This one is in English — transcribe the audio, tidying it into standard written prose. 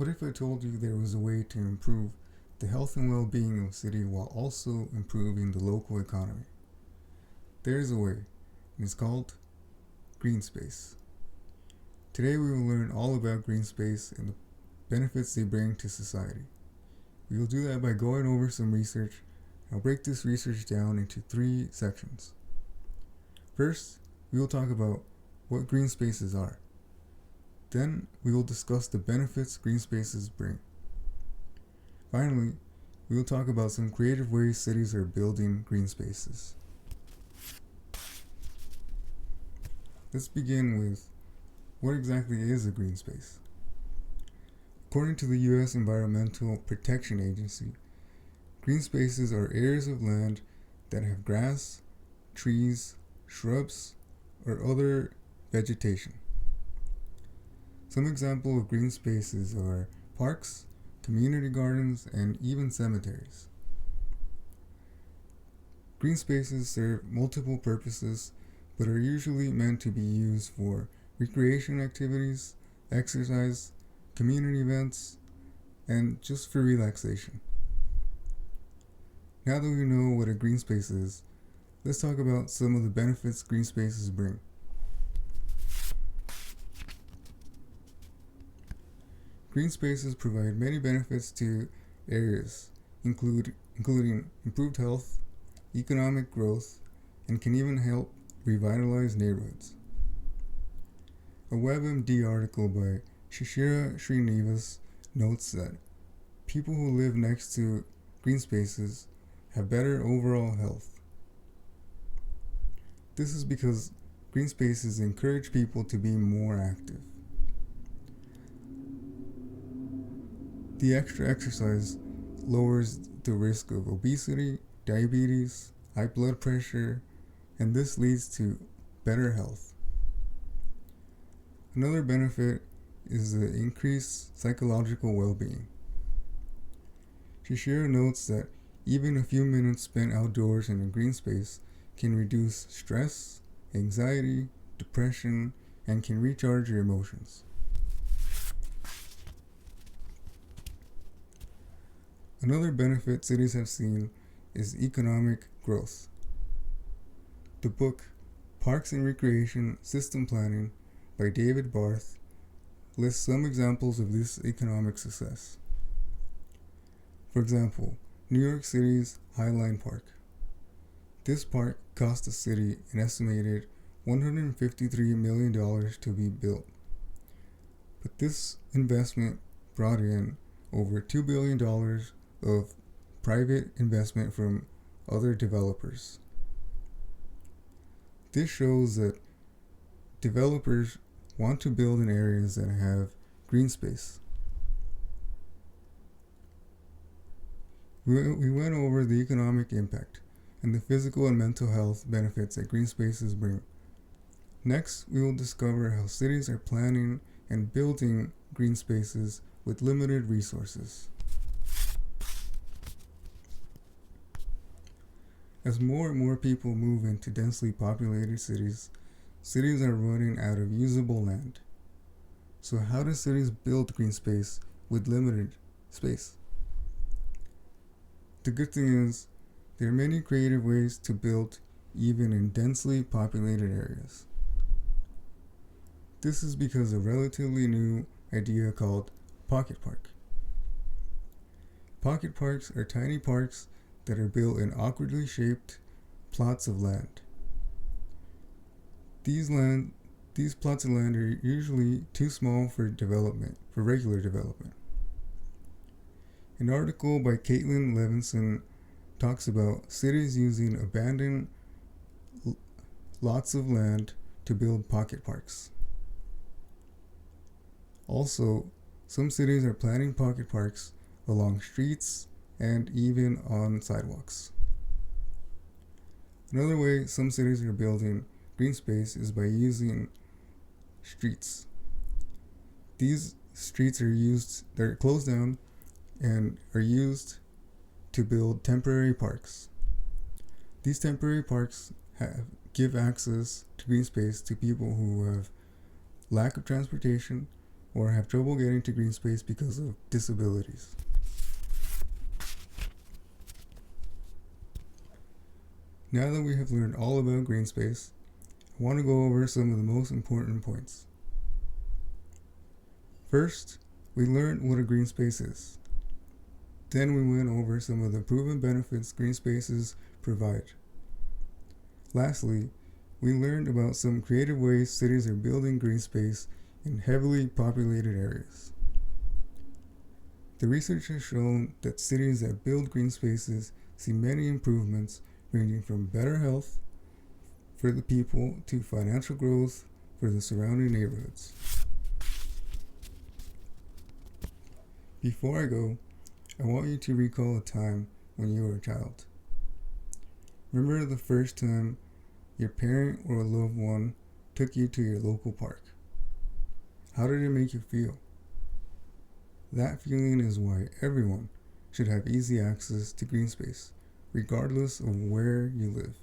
What if I told you there was a way to improve the health and well-being of a city while also improving the local economy? There is a way, and it's called green space. Today we will learn all about green space and the benefits they bring to society. We will do that by going over some research. I'll break this research down into 3 sections. First, we will talk about what green spaces are. Then, we will discuss the benefits green spaces bring. Finally, we will talk about some creative ways cities are building green spaces. Let's begin with what exactly is a green space? According to the U.S. Environmental Protection Agency, green spaces are areas of land that have grass, trees, shrubs, or other vegetation. Some examples of green spaces are parks, community gardens, and even cemeteries. Green spaces serve multiple purposes, but are usually meant to be used for recreation activities, exercise, community events, and just for relaxation. Now that we know what a green space is, let's talk about some of the benefits green spaces bring. Green spaces provide many benefits to areas, including improved health, economic growth, and can even help revitalize neighborhoods. A WebMD article by Shishira Srinivas notes that people who live next to green spaces have better overall health. This is because green spaces encourage people to be more active. The extra exercise lowers the risk of obesity, diabetes, high blood pressure, and this leads to better health. Another benefit is the increased psychological well-being. Shishira notes that even a few minutes spent outdoors in a green space can reduce stress, anxiety, depression, and can recharge your emotions. Another benefit cities have seen is economic growth. The book Parks and Recreation System Planning by David Barth lists some examples of this economic success. For example, New York City's Highline Park. This park cost the city an estimated $153 million to be built. But this investment brought in over $2 billion of private investment from other developers. This shows that developers want to build in areas that have green space. We went over the economic impact and the physical and mental health benefits that green spaces bring. Next, we will discover how cities are planning and building green spaces with limited resources. As more and more people move into densely populated cities, cities are running out of usable land. So how do cities build green space with limited space? The good thing is, there are many creative ways to build even in densely populated areas. This is because of a relatively new idea called pocket park. Pocket parks are tiny parks that are built in awkwardly shaped plots of land. These plots of land are usually too small for regular development. An article by Caitlin Levinson talks about cities using abandoned lots of land to build pocket parks. Also, some cities are planning pocket parks along streets and even on sidewalks. Another way some cities are building green space is by using streets. These streets they're closed down and are used to build temporary parks. These temporary parks give access to green space to people who have lack of transportation or have trouble getting to green space because of disabilities. Now that we have learned all about green space, I want to go over some of the most important points. First, we learned what a green space is. Then we went over some of the proven benefits green spaces provide. Lastly, we learned about some creative ways cities are building green space in heavily populated areas. The research has shown that cities that build green spaces see many improvements ranging from better health for the people to financial growth for the surrounding neighborhoods. Before I go, I want you to recall a time when you were a child. Remember the first time your parent or a loved one took you to your local park. How did it make you feel? That feeling is why everyone should have easy access to green space, regardless of where you live.